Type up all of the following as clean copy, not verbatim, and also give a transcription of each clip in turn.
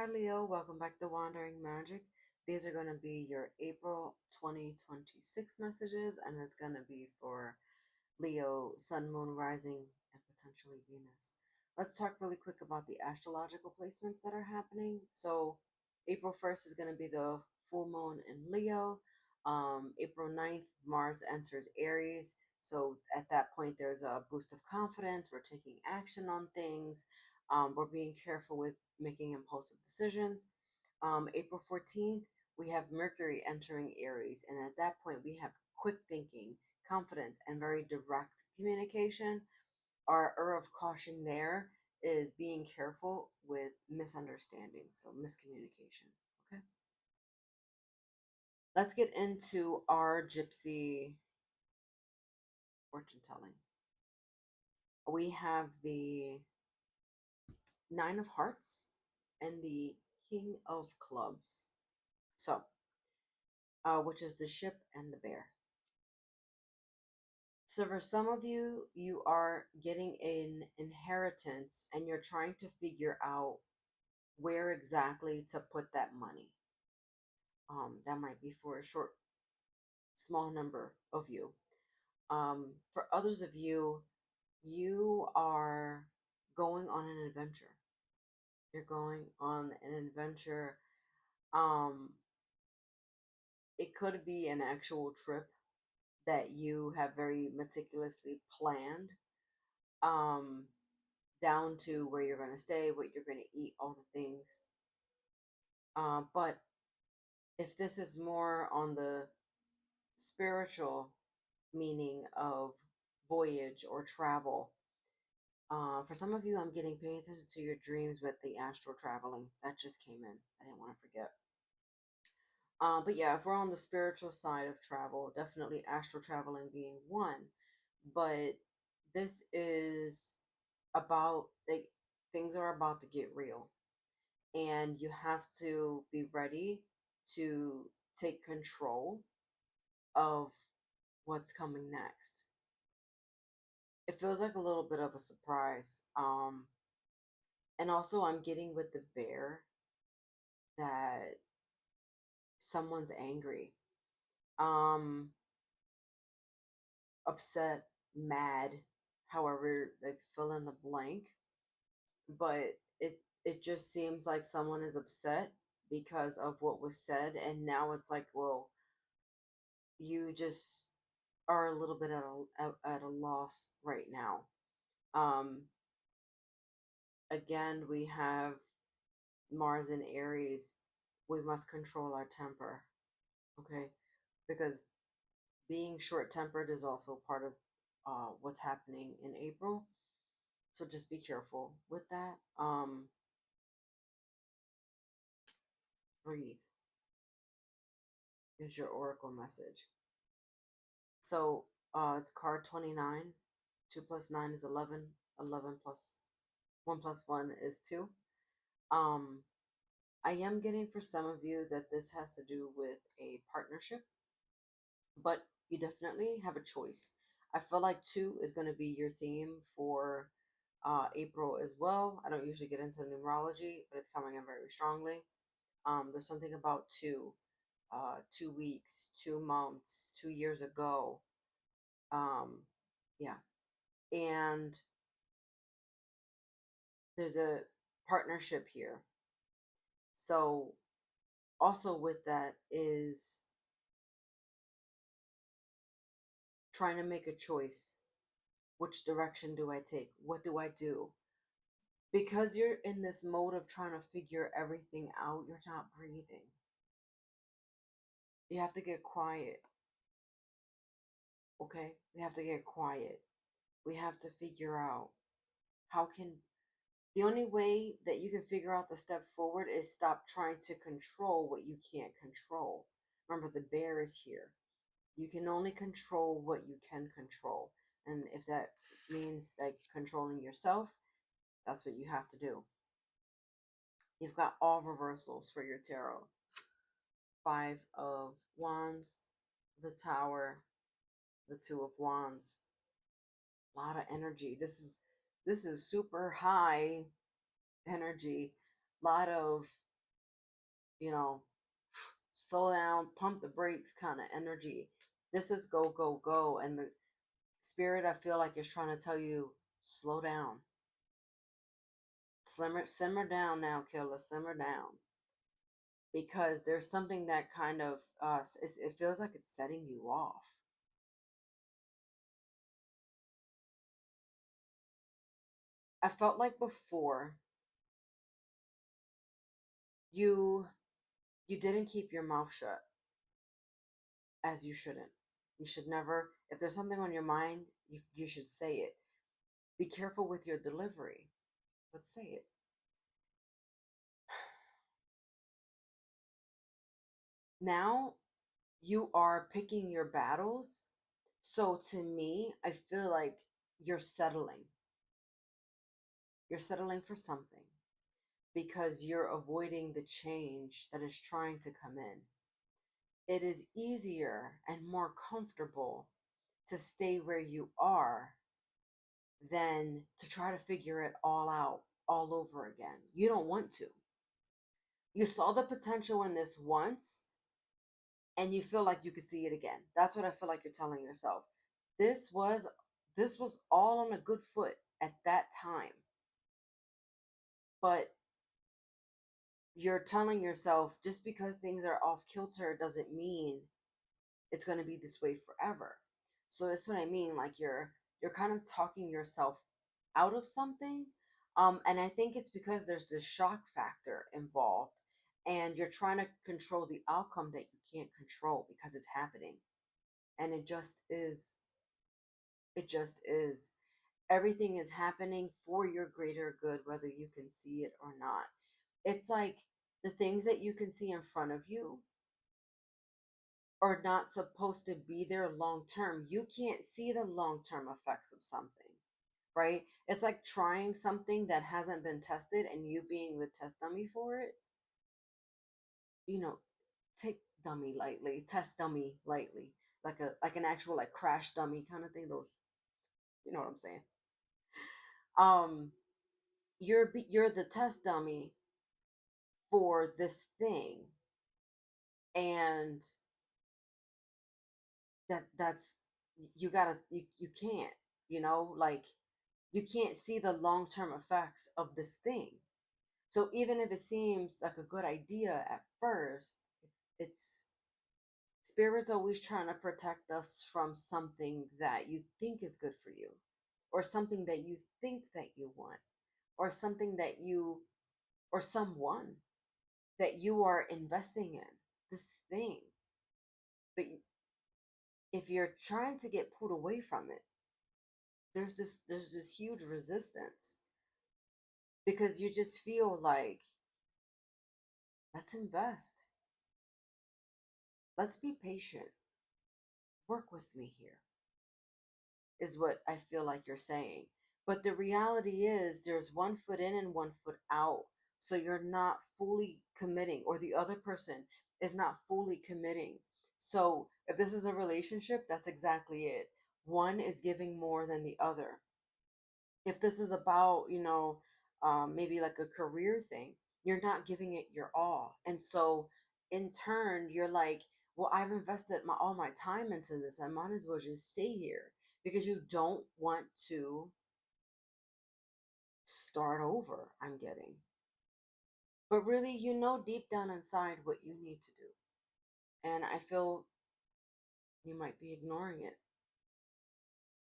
Hi Leo, welcome back to Wandering Magic. These are going to be your April 2026 messages, and it's going to be for Leo, Sun, Moon, Rising, and potentially Venus. Let's talk really quick about the astrological placements that are happening. So, April 1st is going to be the full moon in Leo. April 9th, Mars enters Aries. So, at that point, there's a boost of confidence. We're taking action on things. We're being careful with making impulsive decisions. April 14th, we have Mercury entering Aries. And at that point, we have quick thinking, confidence, and very direct communication. Our of caution there is being careful with misunderstandings, so miscommunication. Okay, let's get into our gypsy fortune telling. We have the Nine of Hearts and the King of Clubs. So, which is the ship and the bear. So for some of you, you are getting an inheritance and you're trying to figure out where exactly to put that money. That might be for a small number of you. For others of you, you are going on an adventure. You're going on an adventure. Um, it could be an actual trip that you have very meticulously planned. Um, Down to where you're going to stay, what you're going to eat, all the things. But if this is more on the spiritual meaning of voyage or travel, for some of you, I'm getting pay attention to your dreams with the astral traveling. That just came in. I didn't want to forget. But yeah, if we're on the spiritual side of travel, definitely astral traveling being one. But this is about like things are about to get real, and you have to be ready to take control of what's coming next. It feels like a little bit of a surprise. And also, I'm getting with the bear that someone's angry, um, upset, mad, however, like fill in the blank. But it just seems like someone is upset because of what was said, and now it's like, well, you just are a little bit at a loss right now. Um, Again, we have Mars in Aries. We must control our temper, okay? Because being short tempered is also part of what's happening in April. So just be careful with that. Breathe is your oracle message. So it's card 29. 2 plus 9 is 11. 11 plus 1 plus 1 is 2. Um, I am getting for some of you that this has to do with a partnership, but you definitely have a choice. I feel like 2 is going to be your theme for April as well. I don't usually get into numerology, but it's coming in very strongly. There's something about 2, 2 weeks, 2 months, 2 years ago. Um, yeah. And there's a partnership here. So, also with that is trying to make a choice. Which direction do I take? What do I do? Because you're in this mode of trying to figure everything out, you're not breathing. You have to get quiet, okay? We have to get quiet. We have to figure out how can the only way that you can figure out the step forward is stop trying to control what you can't control. Remember, the bear is here. You can only control what you can control. And if that means like controlling yourself, that's what you have to do. You've got all reversals for your tarot. 5 of Wands, the Tower, the 2 of Wands. A lot of energy. This is super high energy. A lot of you know, slow down, pump the brakes kind of energy. This is go, go, go. And the spirit, I feel like, is trying to tell you, slow down. Simmer down now, killer. Simmer down. Because there's something that kind of, it feels like it's setting you off. I felt like before you you didn't keep your mouth shut, as you shouldn't. You should never, if there's something on your mind, you should say it. Be careful with your delivery. Let's say it. Now you are picking your battles. So to me, I feel like you're settling. You're settling for something because you're avoiding the change that is trying to come in. It is easier and more comfortable to stay where you are than to try to figure it all out all over again. You don't want to. You saw the potential in this once and you feel like you could see it again. That's what I feel like you're telling yourself. This was this was all on a good foot at that time. But you're telling yourself just because things are off kilter doesn't mean it's going to be this way forever. So that's what I mean, like you're kind of talking yourself out of something. And I think it's because there's this shock factor involved and you're trying to control the outcome that you can't control because it's happening. And it just is everything is happening for your greater good, whether you can see it or not. It's like the things that you can see in front of you are not supposed to be there long term. You can't see the long term effects of something, right? It's like trying something that hasn't been tested and you being the test dummy for it. You know, take dummy lightly, test dummy lightly, like an actual like crash dummy kind of thing. Those, you know what I'm saying? Um, you're the test dummy for this thing, and that's you can't, like you can't see the long-term effects of this thing. So even if it seems like a good idea at first, it's spirit's always trying to protect us from something that you think is good for you, or something that you think that you want, or something that you, or someone that you are investing in this thing. But if you're trying to get pulled away from it, there's this huge resistance because you just feel like, let's invest, let's be patient, work with me here, is what I feel like you're saying. But the reality is there's one foot in and one foot out. So you're not fully committing, or the other person is not fully committing. So if this is a relationship, that's exactly it. One is giving more than the other. If this is about, maybe like a career thing, you're not giving it your all. And so in turn, you're like, well, I've invested all my time into this. I might as well just stay here because you don't want to start over. I'm getting. But really, deep down inside what you need to do. And I feel you might be ignoring it.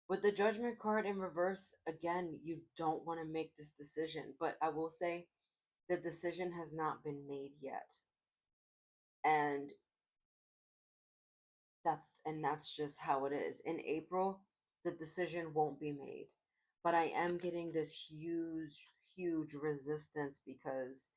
With the judgment card in reverse, again, you don't want to make this decision. But I will say the decision has not been made yet. And that's just how it is. In April, the decision won't be made. But I am getting this huge resistance because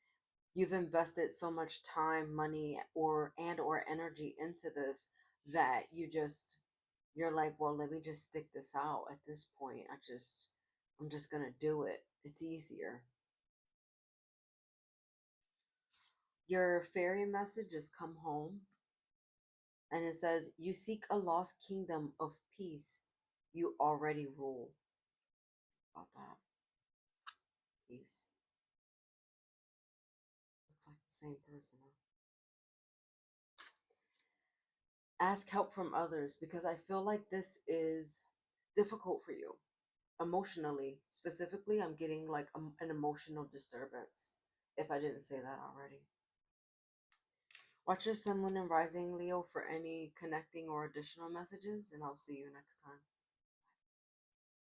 you've invested so much time, money, or energy into this that you're like, well, let me just stick this out at this point. I'm just gonna do it. It's easier. Your fairy message is come home, and it says, you seek a lost kingdom of peace you already rule. About that. Peace. Looks like the same person, huh? Ask help from others because I feel like this is difficult for you emotionally. Specifically, I'm getting like an emotional disturbance, if I didn't say that already. Watch your sun, moon, and rising, Leo, for any connecting or additional messages, and I'll see you next time.